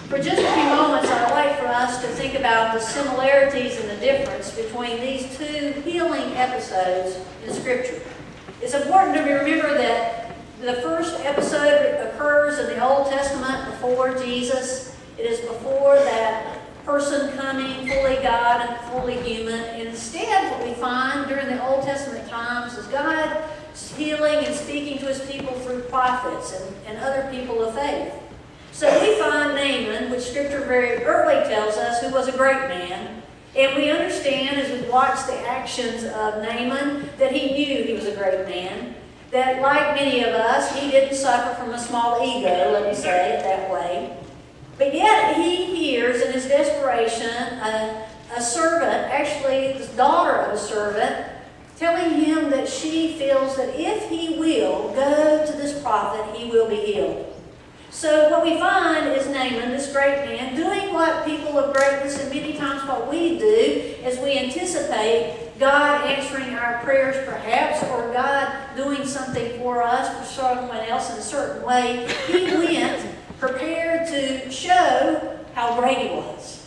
For just a few moments, I'd like for us to think about the similarities and the difference between these two healing episodes in Scripture. It's important to remember that the first episode occurs in the Old Testament before Jesus. It is before that person coming fully God and fully human. And instead, what we find during the Old Testament times is God healing and speaking to his people through prophets and other people of faith. So we find Naaman, which Scripture very early tells us, who was a great man. And we understand as we watch the actions of Naaman that he knew he was a great man. That like many of us, he didn't suffer from a small ego, let me say it that way. But yet he hears in his desperation a servant, actually the daughter of a servant, telling him that she feels that if he will go to this prophet, he will be healed. So what we find is Naaman, this great man, doing what people of greatness and many times what we do as we anticipate God answering our prayers perhaps, or God doing something for us for someone else in a certain way. He went prepared to show how great he was.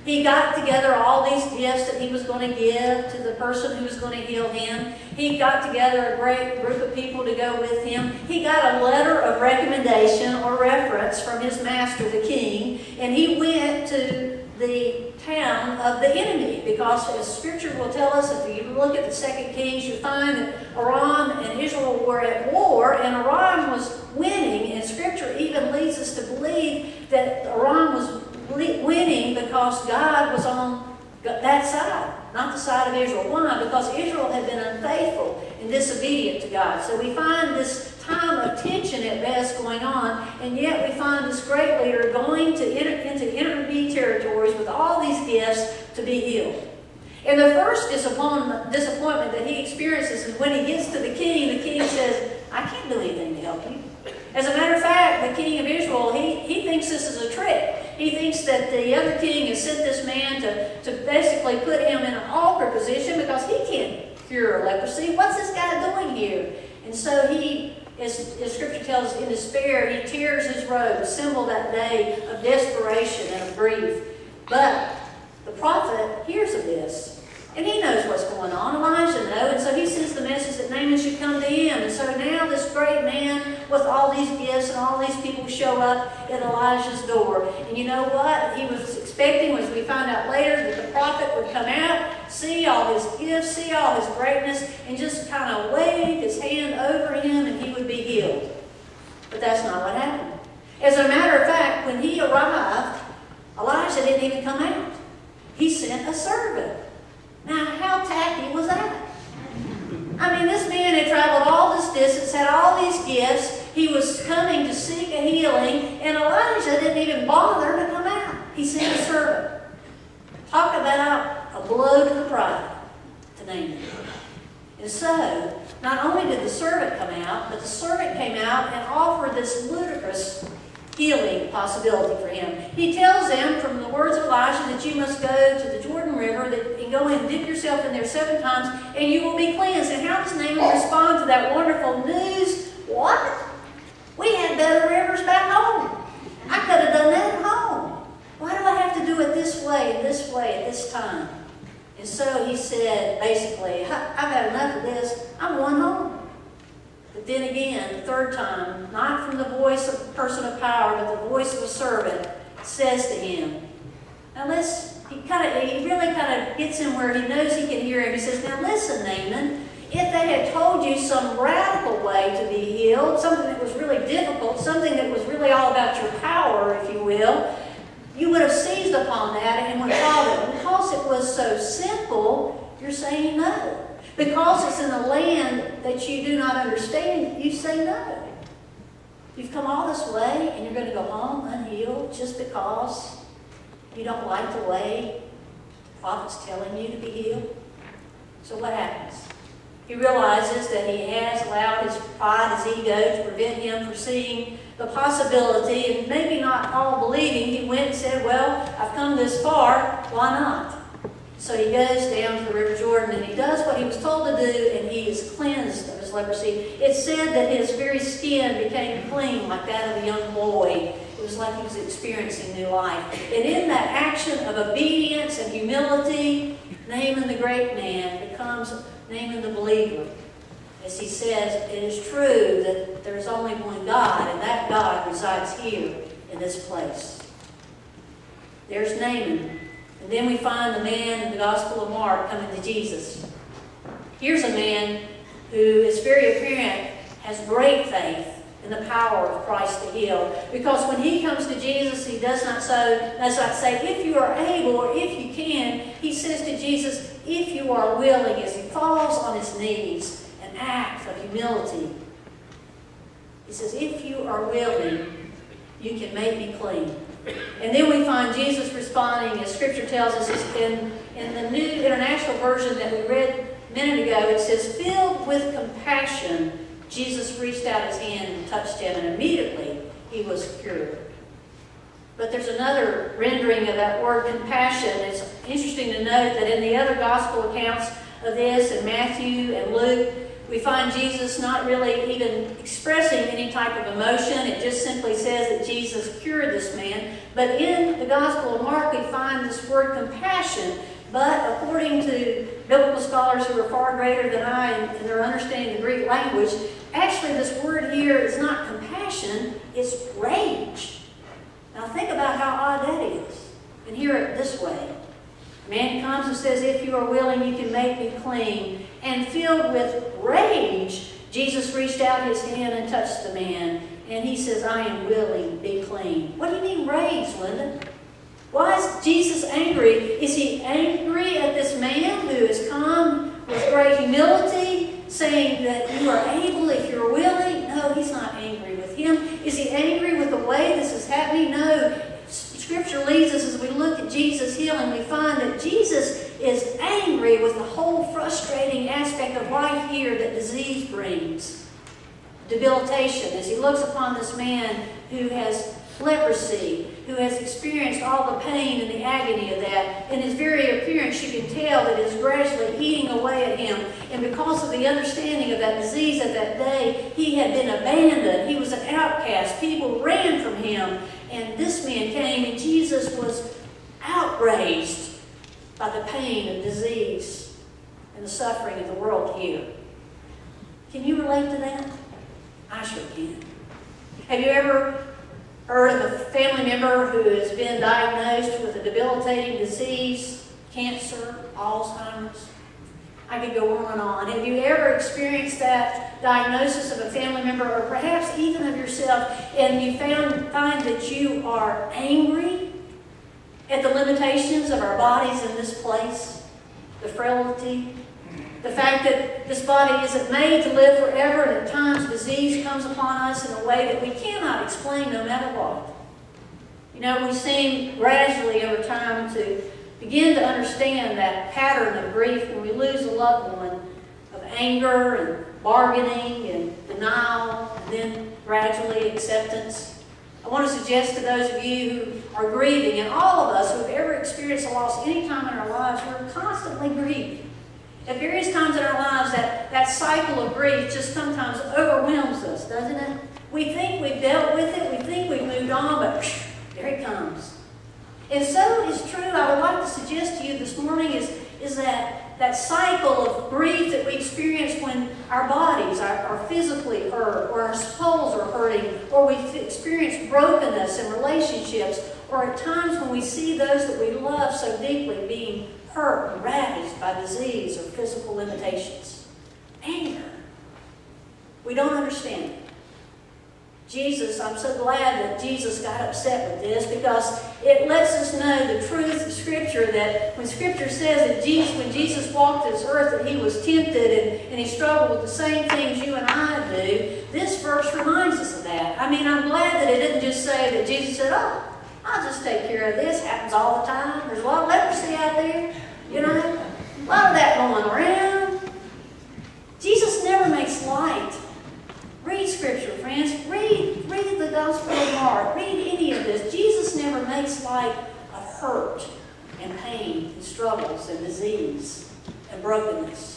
He got together all these gifts that he was going to give to the person who was going to heal him. He got together a great group of people to go with him. He got a letter of recommendation or reference from his master, the king, and he went to the town of the enemy, because as Scripture will tell us, if you look at the 2 Kings, you find that Aram and Israel were at war, and Aram was winning, and Scripture even leads us to believe that Aram was winning because God was on that side, not the side of Israel. Why? Because Israel had been unfaithful and disobedient to God. So we find this time of tension at best going on, and yet we find this great leader going into enemy territories with all these gifts to be healed. And the first disappointment that he experiences is when he gets to the king says, I can't do anything to help you. As a matter of fact, the king of Israel, he thinks this is a trick. He thinks that the other king has sent this man to basically put him in an awkward position because he can't cure leprosy. What's this guy doing here? And so he, as Scripture tells us, in despair, he tears his robe, a symbol that day of desperation and of grief. But the prophet hears of this, and he knows what's going on. Elijah knows, and so he sends the message that Naaman should come to him. And so now this great man with all these gifts and all these people show up at Elijah's door. And you know what? He was expecting, as we find out later, that the prophet would come out, see all his gifts, see all his greatness, and just kind of wave his hand over him and he would be healed. But that's not what happened. As a matter of fact, when he arrived, Elijah didn't even come out. He sent a servant. Now, how tacky was that? I mean, this man had traveled all this distance, had all these gifts. He was coming to seek a healing, and Elijah didn't even bother to come out. He sent a servant. Talk about a blow to the pride to Naaman. And so, not only did the servant come out, but the servant came out and offered this ludicrous healing possibility for him. He tells them from the words of Elijah that you must go to the Jordan River and go and dip yourself in there 7 times and you will be cleansed. And how does Naaman respond to that wonderful news? What? We had better rivers back home. I could have done that at home. Why do I have to do it this way and this way at this time? And so he said, basically, I've had enough of this. I'm going home. But then again, the 3rd time, not from the voice of a person of power, but the voice of a servant, says to him, now he really kind of gets him where he knows he can hear him. He says, now listen, Naaman, if they had told you some radical way to be healed, something that was really difficult, something that was really all about your power, if you will, you would have seized upon that and would have followed it. Because it was so simple, you're saying no. Because it's in a land that you do not understand, you say no. You've come all this way and you're going to go home unhealed just because you don't like the way the prophet's telling you to be healed. So what happens? He realizes that he has allowed his pride, his ego, to prevent him from seeing the possibility, and maybe not all believing. He went and said, well, I've come this far, why not? So he goes down to the River Jordan and he does what he was told to do, and he is cleansed of leprosy. It's said that his very skin became clean like that of a young boy. It was like he was experiencing new life. And in that action of obedience and humility, Naaman the great man becomes Naaman the believer. As he says, it is true that there's only one God, and that God resides here in this place. There's Naaman. And then we find the man in the Gospel of Mark coming to Jesus. Here's a man who is very apparent has great faith in the power of Christ to heal. Because when he comes to Jesus, he does not say, if you are able or if you can. He says to Jesus, if you are willing, as he falls on his knees, an act of humility. He says, if you are willing, you can make me clean. And then we find Jesus responding, as Scripture tells us, in the New International Version that we read a minute ago, it says, filled with compassion, Jesus reached out his hand and touched him, and immediately he was cured. But there's another rendering of that word compassion. It's interesting to note that in the other gospel accounts of this, in Matthew and Luke, we find Jesus not really even expressing any type of emotion. It just simply says that Jesus cured this man. But in the Gospel of Mark, we find this word compassion. But according to biblical scholars who are far greater than I in their understanding of the Greek language, actually this word here is not compassion, it's rage. Now think about how odd that is. And hear it this way. A man comes and says, if you are willing, you can make me clean. And filled with rage, Jesus reached out his hand and touched the man. And he says, I am willing, be clean. What do you mean rage, Linda? Why is Jesus angry? Is he angry at this man who has come with great humility, saying that you are able if you're willing? No, he's not angry with him. Is he angry with the way this is happening? No. Scripture leads us, as we look at Jesus' healing, we find that Jesus is angry with the whole frustrating aspect of life here that disease brings. Debilitation, as he looks upon this man who has leprosy, who has experienced all the pain and the agony of that. In his very appearance, you can tell that it is gradually eating away at him. And because of the understanding of that disease at that day, he had been abandoned. He was an outcast. People ran from him. And this man came, and Jesus was outraged by the pain of disease and the suffering of the world here. Can you relate to that? I sure can. Have you ever heard of a family member who has been diagnosed with a debilitating disease, cancer, Alzheimer's? I could go on and on. Have you ever experienced that diagnosis of a family member, or perhaps even of yourself, and you find that you are angry at the limitations of our bodies in this place, the frailty, the fact that this body isn't made to live forever, and at times disease comes upon us in a way that we cannot explain no matter what. You know, we seem gradually over time to begin to understand that pattern of grief when we lose a loved one, of anger and bargaining and denial, and then gradually acceptance. I want to suggest to those of you who are grieving, and all of us who have ever experienced a loss any time in our lives, we're constantly grieving. At various times in our lives, that cycle of grief just sometimes overwhelms us, doesn't it? We think we've dealt with it, we think we've moved on, but there it comes. And so it's true, I would like to suggest to you this morning is that cycle of grief that we experience when our bodies are physically hurt, or our souls are hurting, or we experience brokenness in relationships, or at times when we see those that we love so deeply being hurt and ravaged by disease or physical limitations. Anger. We don't understand it. Jesus, I'm so glad that Jesus got upset with this, because it lets us know the truth of Scripture, that when Scripture says that when Jesus walked this earth, that he was tempted and he struggled with the same things you and I do, this verse reminds us of that. I mean, I'm glad that it didn't just say that Jesus said, oh, I'll just take care of this. Happens all the time. There's a lot of leprosy out there, you know, a lot of that going around. Jesus never makes light. Read Scripture, friends. Read the Gospel of Mark. Read any of this. Jesus never makes light of hurt and pain and struggles and disease and brokenness.